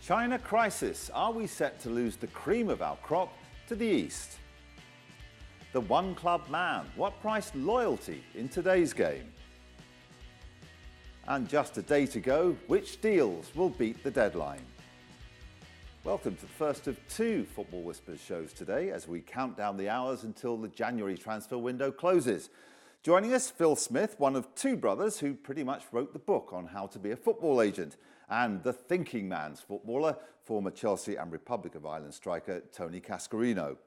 China crisis. Are we set to lose the cream of our crop to the East? The one club man. What price loyalty in today's game? And just a day to go, which deals will beat the deadline? Welcome to the first of two Football Whispers shows today as we count down the hours until the January transfer window closes. Joining us, Phil Smith, one of two brothers who pretty much wrote the book on how to be a football agent, and the thinking man's footballer, former Chelsea and Republic of Ireland striker Tony Cascarino.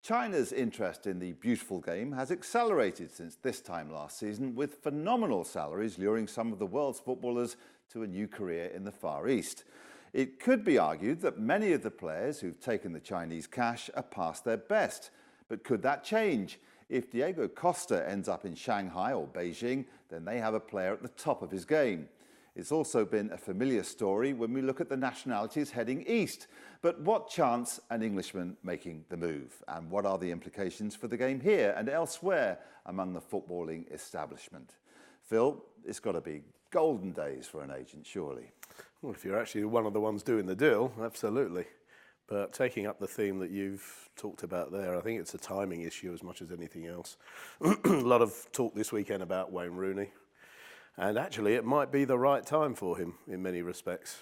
China's interest in the beautiful game has accelerated since this time last season, with phenomenal salaries luring some of the world's footballers to a new career in the Far East. It could be argued that many of the players who've taken the Chinese cash are past their best. But could that change? If Diego Costa ends up in Shanghai or Beijing, then they have a player at the top of his game. It's also been a familiar story when we look at the nationalities heading east. But what chance an Englishman making the move? And what are the implications for the game here and elsewhere among the footballing establishment? Phil, it's got to be golden days for an agent, surely. Well, if you're actually one of the ones doing the deal, absolutely. But taking up the theme that you've talked about there, I think it's a timing issue as much as anything else. A lot of talk this weekend about Wayne Rooney. And actually, it might be the right time for him in many respects.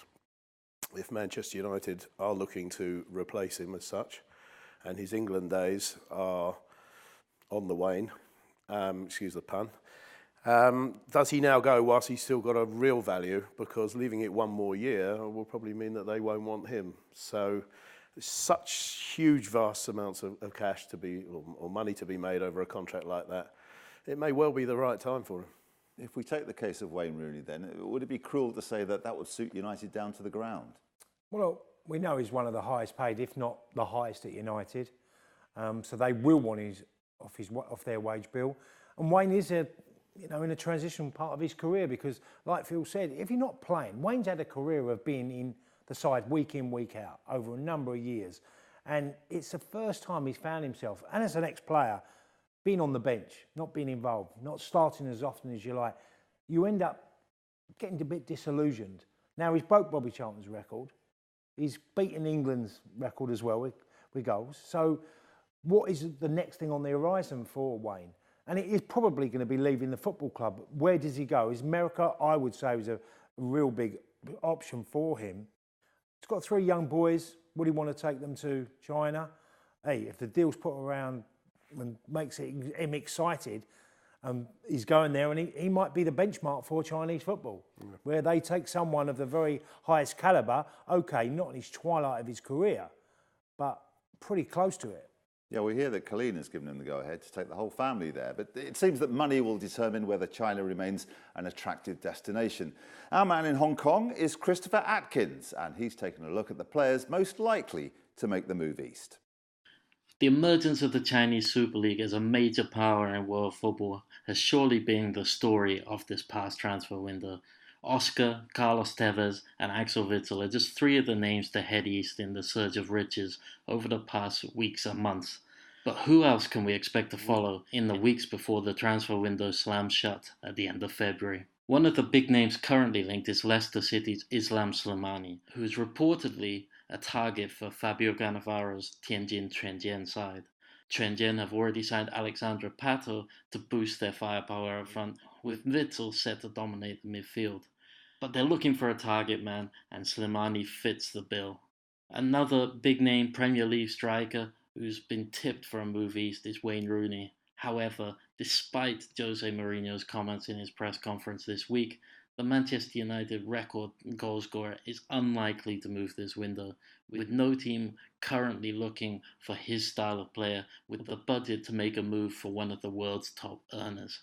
If Manchester United are looking to replace him as such, and his England days are on the wane, excuse the pun, does he now go whilst he's still got a real value? Because leaving it one more year will probably mean that they won't want him. So such huge, vast amounts of cash to be, or money to be made over a contract like that, it may well be the right time for him. If we take the case of Wayne Rooney then, would it be cruel to say that that would suit United down to the ground? Well, we know he's one of the highest paid, if not the highest at United. So they will want off their wage bill. And Wayne is in a transition part of his career because, like Phil said, if you're not playing, Wayne's had a career of being in the side week in, week out over a number of years. And it's the first time he's found himself, and as an ex-player, being on the bench, not being involved, not starting as often as you like, you end up getting a bit disillusioned. Now, he's broke Bobby Charlton's record. He's beaten England's record as well with goals. So what is the next thing on the horizon for Wayne? And it is probably going to be leaving the football club. Where does he go? Is America, I would say, was a real big option for him. He's got three young boys. Would he want to take them to China? Hey, if the deal's put around and makes him excited, he's going there and he might be the benchmark for Chinese football, where they take someone of the very highest calibre, okay, not in his twilight of his career, but pretty close to it. Yeah, we hear that Colleen has given him the go-ahead to take the whole family there, but it seems that money will determine whether China remains an attractive destination. Our man in Hong Kong is Christopher Atkins, and he's taken a look at the players most likely to make the move east. The emergence of the Chinese Super League as a major power in world football has surely been the story of this past transfer window. Oscar, Carlos Tevez and Axel Witsel are just three of the names to head east in the surge of riches over the past weeks and months. But who else can we expect to follow in the weeks before the transfer window slams shut at the end of February? One of the big names currently linked is Leicester City's Islam Slimani, who is reportedly a target for Fabio Cannavaro's Tianjin Quanjian side. Quanjian have already signed Alexandre Pato to boost their firepower up front, with Witsel set to dominate the midfield. But they're looking for a target man, and Slimani fits the bill. Another big-name Premier League striker who's been tipped for a move east is Wayne Rooney. However, despite Jose Mourinho's comments in his press conference this week, the Manchester United record goal scorer is unlikely to move this window, with no team currently looking for his style of player with the budget to make a move for one of the world's top earners.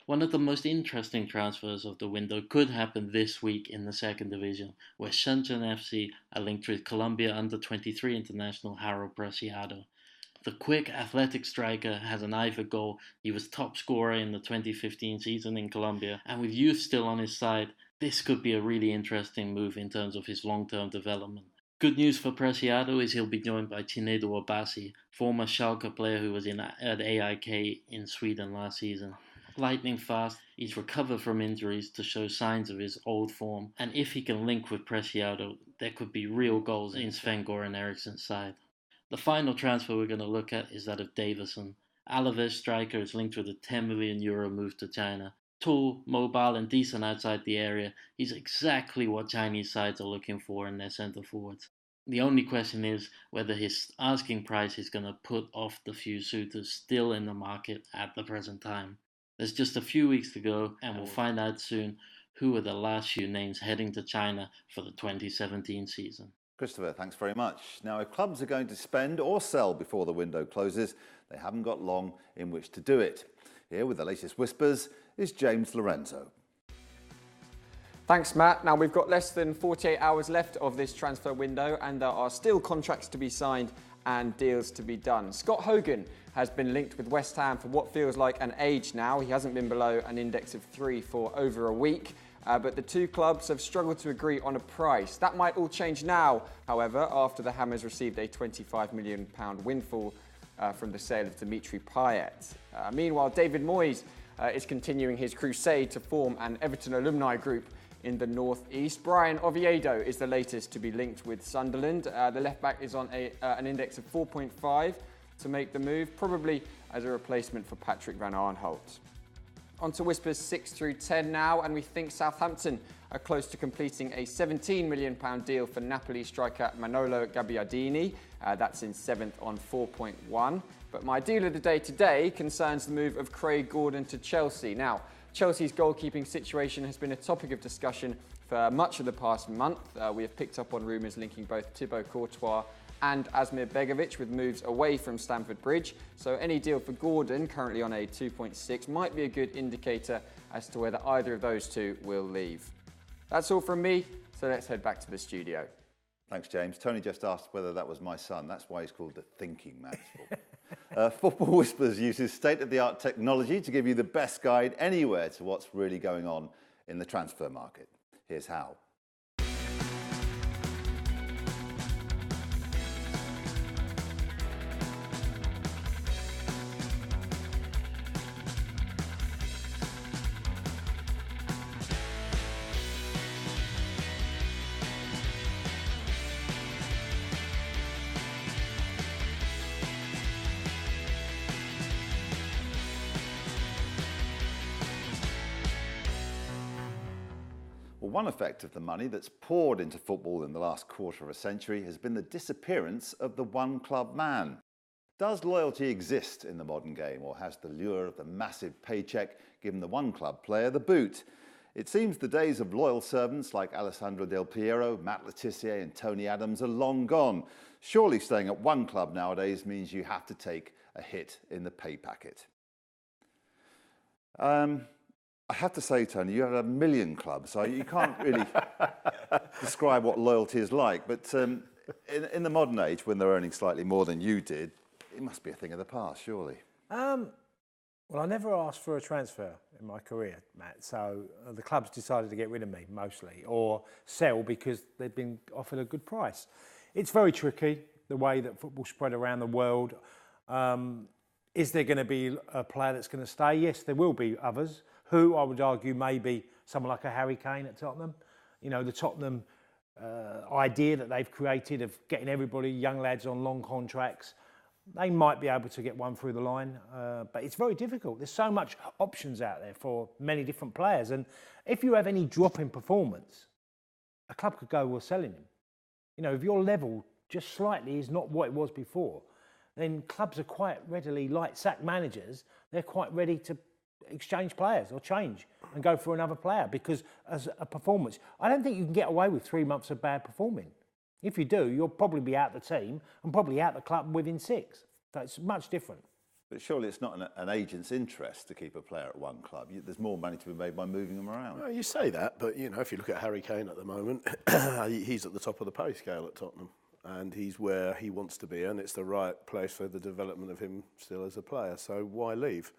One of the most interesting transfers of the window could happen this week in the second division, where Shenzhen FC are linked with Colombia under-23 international Harold Preciado. The quick, athletic striker has an eye for goal. He was top scorer in the 2015 season in Colombia, and with youth still on his side, this could be a really interesting move in terms of his long-term development. Good news for Preciado is he'll be joined by Chinedu Obasi, former Schalke player who was at AIK in Sweden last season. lightning fast, he's recovered from injuries to show signs of his old form, and if he can link with Preciado, there could be real goals in Sven-Goran Eriksson's side. The final transfer we're going to look at is that of Davison. Alaves striker is linked with a €10 million move to China. Tall, mobile and decent outside the area, he's exactly what Chinese sides are looking for in their centre forwards. The only question is whether his asking price is going to put off the few suitors still in the market at the present time. There's just a few weeks to go, and we'll find out soon who are the last few names heading to China for the 2017 season. Christopher, thanks very much. Now, if clubs are going to spend or sell before the window closes, they haven't got long in which to do it. Here with the latest whispers is James Lorenzo. Thanks, Matt. Now, we've got less than 48 hours left of this transfer window, and there are still contracts to be signed and deals to be done. Scott Hogan has been linked with West Ham for what feels like an age now. He hasn't been below an index of 3 for over a week. But the two clubs have struggled to agree on a price. That might all change now, however, after the Hammers received a £25 million windfall from the sale of Dimitri Payet. Meanwhile, David Moyes is continuing his crusade to form an Everton alumni group in the northeast. Brian Oviedo is the latest to be linked with Sunderland. The left-back is on an index of 4.5 to make the move, probably as a replacement for Patrick van Aanholt. On to Whispers 6 through 10 now, and we think Southampton are close to completing a £17 million deal for Napoli striker Manolo Gabbiadini. That's in 7th on 4.1. But my deal of the day today concerns the move of Craig Gordon to Chelsea. Now, Chelsea's goalkeeping situation has been a topic of discussion for much of the past month. We have picked up on rumours linking both Thibaut Courtois and Asmir Begovic with moves away from Stamford Bridge. So any deal for Gordon, currently on a 2.6, might be a good indicator as to whether either of those two will leave. That's all from me, so let's head back to the studio. Thanks, James. Tony just asked whether that was my son. That's why he's called the Thinking Man. Football Whispers uses state-of-the-art technology to give you the best guide anywhere to what's really going on in the transfer market. Here's how. One effect of the money that's poured into football in the last quarter of a century has been the disappearance of the one-club man. Does loyalty exist in the modern game, or has the lure of the massive paycheck given the one-club player the boot? It seems the days of loyal servants like Alessandro Del Piero, Matt Letizia and Tony Adams are long gone. Surely staying at one club nowadays means you have to take a hit in the pay packet. I have to say, Tony, you had 1 million clubs, so you can't really describe what loyalty is like. But in the modern age, when they're earning slightly more than you did, it must be a thing of the past, surely. Well, I never asked for a transfer in my career, Matt, so the clubs decided to get rid of me, mostly, or sell because they'd been offered a good price. It's very tricky, the way that football spread around the world. Is there going to be a player that's going to stay? Yes, there will be others, who I would argue maybe someone like a Harry Kane at Tottenham. You know, the Tottenham idea that they've created of getting everybody, young lads on long contracts, they might be able to get one through the line, but it's very difficult. There's so much options out there for many different players, and if you have any drop in performance, a club could go, we're selling him. You know, if your level just slightly is not what it was before, then clubs are quite readily, like sack managers, they're quite ready to exchange players or change and go for another player because as a performance, I don't think you can get away with 3 months of bad performing. If you do, you'll probably be out the team and probably out the club within 6. So it's much different. But surely it's not an agent's interest to keep a player at one club. There's more money to be made by moving them around. Well, you say that, but you know, if you look at Harry Kane at the moment, he's at the top of the pay scale at Tottenham. And he's where he wants to be, and it's the right place for the development of him still as a player. So why leave?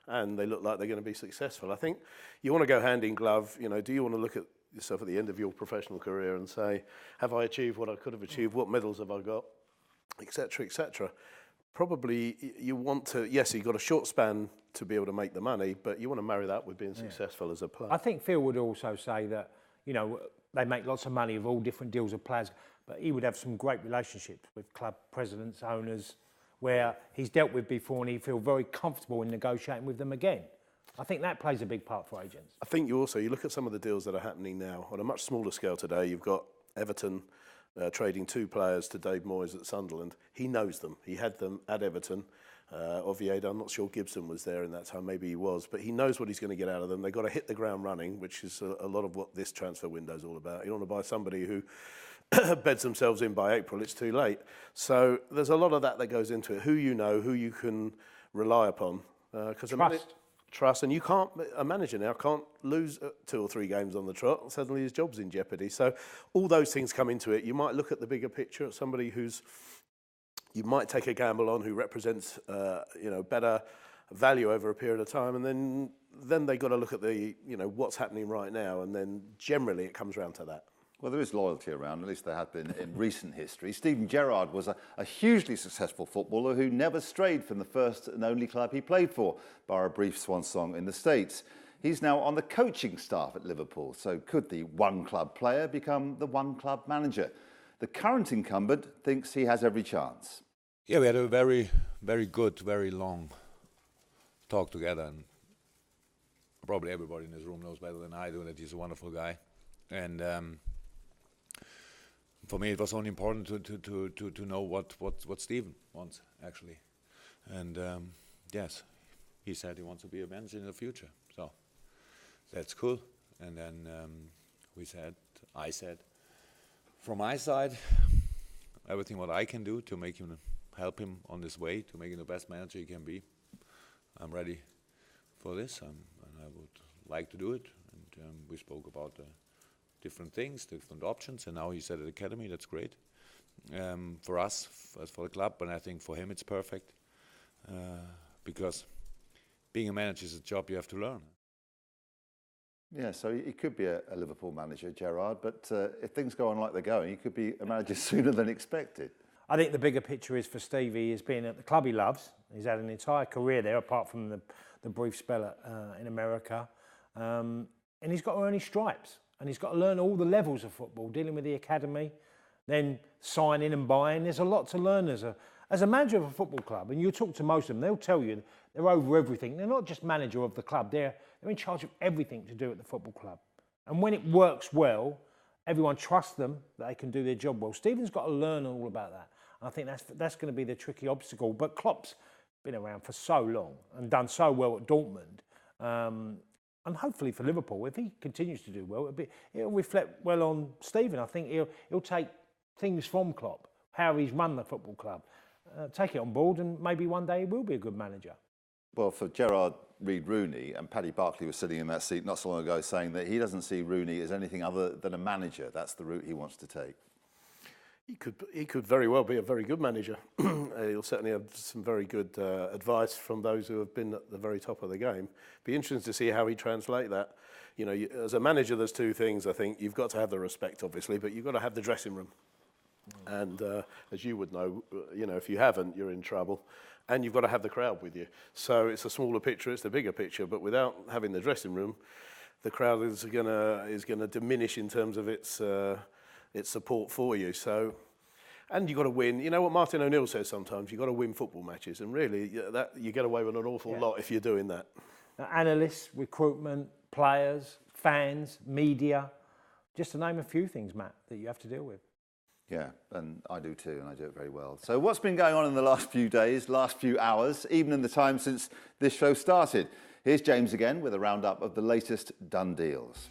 And they look like they're going to be successful. I think you want to go hand in glove. You know, do you want to look at yourself at the end of your professional career and say, have I achieved what I could have achieved? What medals have I got? Etc., etc. probably you want to, yes, you've got a short span to be able to make the money, but you want to marry that with being successful as a player. I think Phil would also say that, you know, they make lots of money with all different deals of players, but he would have some great relationships with club presidents, owners, where he's dealt with before and he feel very comfortable in negotiating with them again. I think that plays a big part for agents. I think you look at some of the deals that are happening now on a much smaller scale today. You've got Everton trading 2 players to Dave Moyes at Sunderland. He knows them. He had them at Everton. Oviedo, I'm not sure Gibson was there in that time, maybe he was, but he knows what he's going to get out of them. They've got to hit the ground running, which is a lot of what this transfer window is all about. You don't want to buy somebody who beds themselves in by April, it's too late. So there's a lot of that goes into it. Who you know, who you can rely upon. Trust, and you can't, a manager now can't lose 2 or 3 games on the trot, and suddenly his job's in jeopardy. So all those things come into it. You might look at the bigger picture, at somebody who's, you might take a gamble on, who represents, better value over a period of time, and then they got to look at the, what's happening right now, and then generally it comes around to that. Well, there is loyalty around, at least there has been in recent history. Steven Gerrard was a hugely successful footballer who never strayed from the first and only club he played for, bar a brief swan song in the States. He's now on the coaching staff at Liverpool, so could the one-club player become the one-club manager? The current incumbent thinks he has every chance. Yeah, we had a very, very good, very long talk together, and probably everybody in this room knows better than I do that he's a wonderful guy. And for me, it was only important to know what Steven wants, actually. And yes, he said he wants to be a manager in the future. So that's cool. And then I said, from my side, everything what I can do to make him, help him on this way, to make him the best manager he can be. I'm ready for this, and I would like to do it. And we spoke about different things, different options, and now he's at the academy. That's great for us, as for the club, but I think for him it's perfect because being a manager is a job you have to learn. Yeah, so he could be a Liverpool manager, Gerrard, but if things go on like they're going, he could be a manager sooner than expected. I think the bigger picture is for Stevie is being at the club he loves. He's had an entire career there, apart from the brief spell in America, and he's got to earn his stripes. And he's got to learn all the levels of football, dealing with the academy, then signing and buying. There's a lot to learn as a manager of a football club. And you talk to most of them, they'll tell you they're over everything. They're not just manager of the club, they're in charge of everything to do at the football club. And when it works well, everyone trusts them that they can do their job well. Stephen's got to learn all about that. And I think that's going to be the tricky obstacle. But Klopp's been around for so long and done so well at Dortmund. And hopefully for Liverpool, if he continues to do well, it'll reflect well on Steven. I think he'll take things from Klopp, how he's run the football club, take it on board, and maybe one day he will be a good manager. Well, for Gerrard, Reid Rooney, and Paddy Barclay was sitting in that seat not so long ago saying that he doesn't see Rooney as anything other than a manager. That's the route he wants to take. He could very well be a very good manager. He'll certainly have some very good advice from those who have been at the very top of the game. Be interesting to see how he translate that. As a manager, there's 2 things. I think you've got to have the respect, obviously, but you've got to have the dressing room. And as you would know, if you haven't, you're in trouble. And you've got to have the crowd with you. So it's a smaller picture, it's the bigger picture. But without having the dressing room, the crowd is going to diminish in terms of its support for you. So, and you've got to win. You know what Martin O'Neill says sometimes, you've got to win football matches. And really, that you get away with an awful lot if you're doing that. Analysts, recruitment, players, fans, media, just to name a few things, Matt, that you have to deal with. Yeah, and I do too, and I do it very well. So what's been going on in the last few days, last few hours, even in the time since this show started? Here's James again with a roundup of the latest done deals.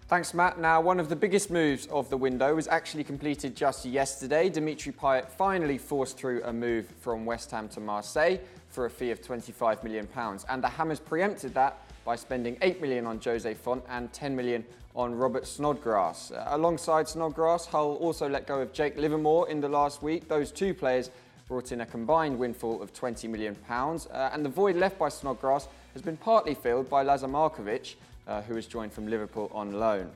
Thanks, Matt. Now, one of the biggest moves of the window was actually completed just yesterday. Dimitri Payet finally forced through a move from West Ham to Marseille for a fee of £25 million. And the Hammers preempted that by spending £8 million on Jose Font and £10 million on Robert Snodgrass. Alongside Snodgrass, Hull also let go of Jake Livermore in the last week. Those 2 players brought in a combined windfall of £20 million. And the void left by Snodgrass has been partly filled by Lazar Markovic, who has joined from Liverpool on loan.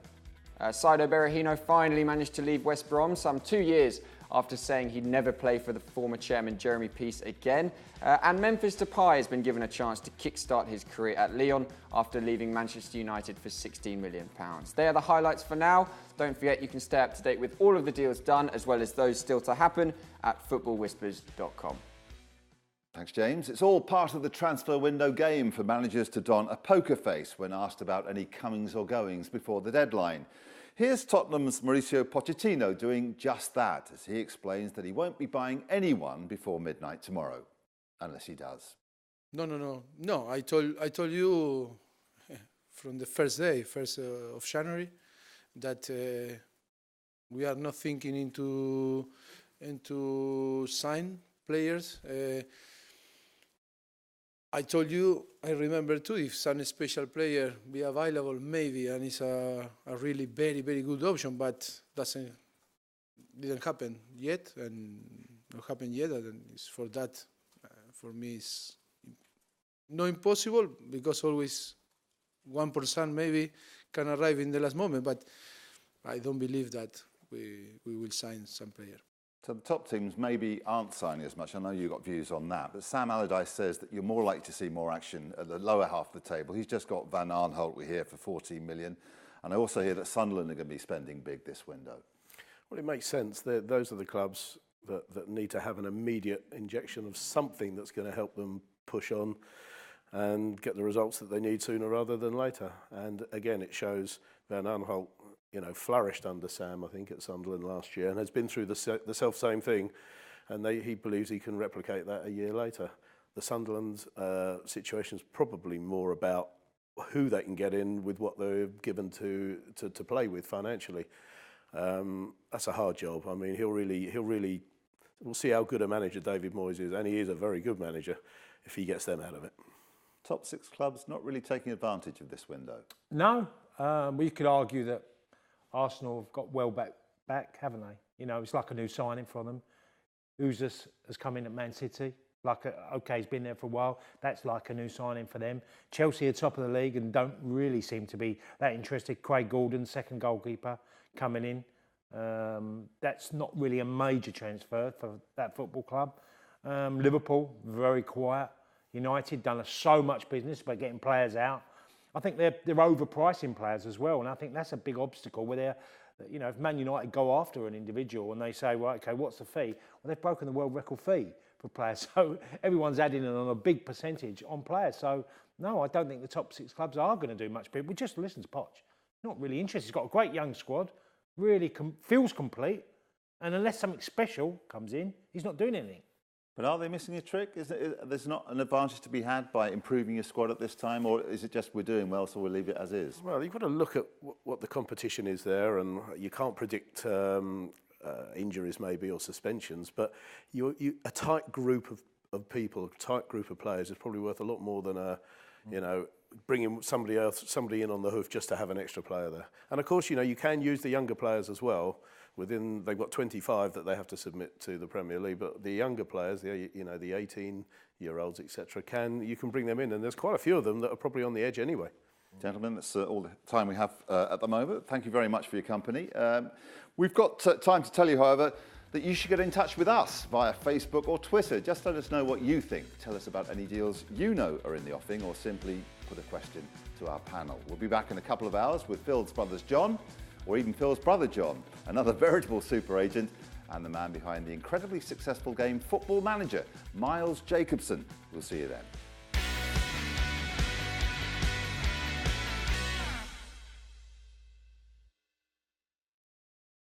Saido Berahino finally managed to leave West Brom some 2 years after saying he'd never play for the former chairman Jeremy Peace again. And Memphis Depay has been given a chance to kickstart his career at Lyon after leaving Manchester United for £16 million. They are the highlights for now. Don't forget you can stay up to date with all of the deals done as well as those still to happen at footballwhispers.com. Thanks, James. It's all part of the transfer window game for managers to don a poker face when asked about any comings or goings before the deadline. Here's Tottenham's Mauricio Pochettino doing just that as he explains that he won't be buying anyone before midnight tomorrow, unless he does. No. I told you from the first day, 1st of January, that we are not thinking into sign players. I told you, I remember too, if some special player be available, maybe, and it's a really very, very good option, but didn't happen yet, and not happened yet, and it's for that, for me, it's not impossible, because always 1% maybe can arrive in the last moment, but I don't believe that we will sign some player. So the top teams maybe aren't signing as much. I know you've got views on that, but Sam Allardyce says that you're more likely to see more action at the lower half of the table. He's just got Van Aanholt here for 14 million. And I also hear that Sunderland are going to be spending big this window. Well, it makes sense. Those are the clubs that need to have an immediate injection of something that's going to help them push on and get the results that they need sooner rather than later. And again, it shows Van Aanholt, flourished under Sam, I think, at Sunderland last year, and has been through the self-same thing, and he believes he can replicate that a year later. The Sunderland situation is probably more about who they can get in with what they're given to play with financially. That's a hard job. I mean, we'll see how good a manager David Moyes is, and he is a very good manager if he gets them out of it. Top six clubs not really taking advantage of this window. No, we could argue that Arsenal have got well back, haven't they? It's like a new signing for them. Uzis has come in at Man City. He's been there for a while. That's like a new signing for them. Chelsea are top of the league and don't really seem to be that interested. Craig Gordon, second goalkeeper, coming in. That's not really a major transfer for that football club. Liverpool, very quiet. United done so much business by getting players out. I think they're overpricing players as well, and I think that's a big obstacle where if Man United go after an individual and they say, well, okay, what's the fee? Well, they've broken the world record fee for players, so everyone's adding on a big percentage on players. So, no, I don't think the top six clubs are going to do much. But we just listen to Poch. Not really interested. He's got a great young squad, really feels complete, and unless something special comes in, he's not doing anything. But are they missing a trick? There's not an advantage to be had by improving your squad at this time, or is it just we're doing well, so we'll leave it as is? Well, you've got to look at what the competition is there, and you can't predict injuries maybe or suspensions, but a tight group of people, a tight group of players is probably worth a lot more than bringing somebody in on the hoof just to have an extra player there. And of course, you can use the younger players as well. They've got 25 that they have to submit to the Premier League, but the younger players, the 18-year-olds, etc., you can bring them in, and there's quite a few of them that are probably on the edge anyway. Gentlemen, that's all the time we have at the moment. Thank you very much for your company. We've got time to tell you, however, that you should get in touch with us via Facebook or Twitter. Just let us know what you think. Tell us about any deals you know are in the offing, or simply put a question to our panel. We'll be back in a couple of hours with Phil's brothers John, or even Phil's brother John, another veritable super agent, and the man behind the incredibly successful game Football Manager, Miles Jacobson. We'll see you then.